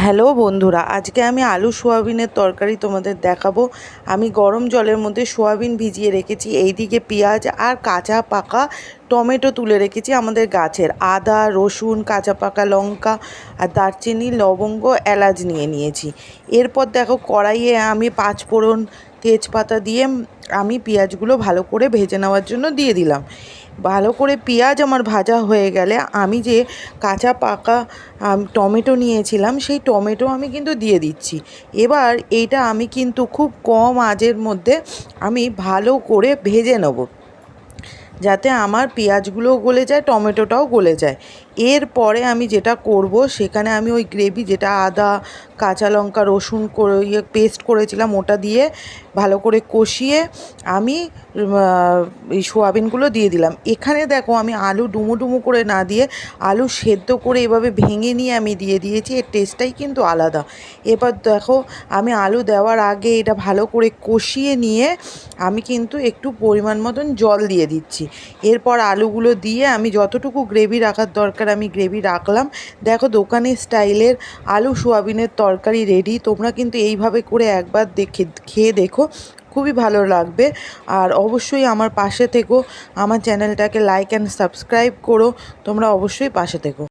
Hello বন্ধুরা, আজকে আমি আলু সোয়াবিনের তরকারি তোমাদের দেখাবো। আমি গরম জলের মধ্যে সোয়াবিন ভিজিয়ে রেখেছি, এইদিকে পেঁয়াজ আর কাঁচা পাকা টমেটো তুলে রেখেছি আমাদের গাছের, আদা রসুন কাঁচা পাকা লঙ্কা আর দারচিনি লবঙ্গ এলাচ নিয়ে নিয়েছি। এরপর দেখো কড়াইয়ে আমি পাঁচফোড়ন তেজপাতা দিয়ে আমি পেঁয়াজগুলো ভালো করে ভেজে নেওয়ার জন্য দিয়ে দিলাম। ভালো করে পেঁয়াজ আমার ভাজা হয়ে গেলে আমি যে কাঁচা পাকা টমেটো নিয়েছিলাম সেই টমেটো আমি কিন্তু দিয়ে দিচ্ছি। এবার এইটা আমি কিন্তু খুব কম আঁচের মধ্যে আমি ভালো করে ভেজে নেব, যাতে আমার পেঁয়াজগুলোও গলে যায় টমেটোটাও গলে যায়। এরপরে আমি যেটা করব, সেখানে আমি ওই গ্রেভি যেটা আদা কাঁচা লঙ্কা রসুন করে পেস্ট করেছিলাম ওটা দিয়ে ভালো করে কষিয়ে আমি এই সোয়াবিনগুলো দিয়ে দিলাম। এখানে দেখো আমি আলু ডুমো ডুমো করে না দিয়ে আলু সেদ্ধ করে এভাবে ভেঙে নিয়ে আমি দিয়ে দিয়েছি, এর টেস্টটাই কিন্তু আলাদা। এবার দেখো আমি আলু দেওয়ার আগে এটা ভালো করে কষিয়ে নিয়ে আমি কিন্তু একটু পরিমাণ মতন জল দিয়ে দিচ্ছি। এরপর আলুগুলো দিয়ে আমি যতটুকু গ্রেভি রাখার দরকার আমি গ্রেভি রাখলাম। দেখো দোকানের স্টাইলের আলু সোয়াবিনের তরকারি রেডি। তোমরা কিন্তু এইভাবে করে একবার খেয়ে দেখো, খুবই ভালো লাগবে। আর অবশ্যই আমার পাশে থেকো, আমার চ্যানেলটাকে লাইক অ্যান্ড সাবস্ক্রাইব করো, তোমরা অবশ্যই পাশে থেকো।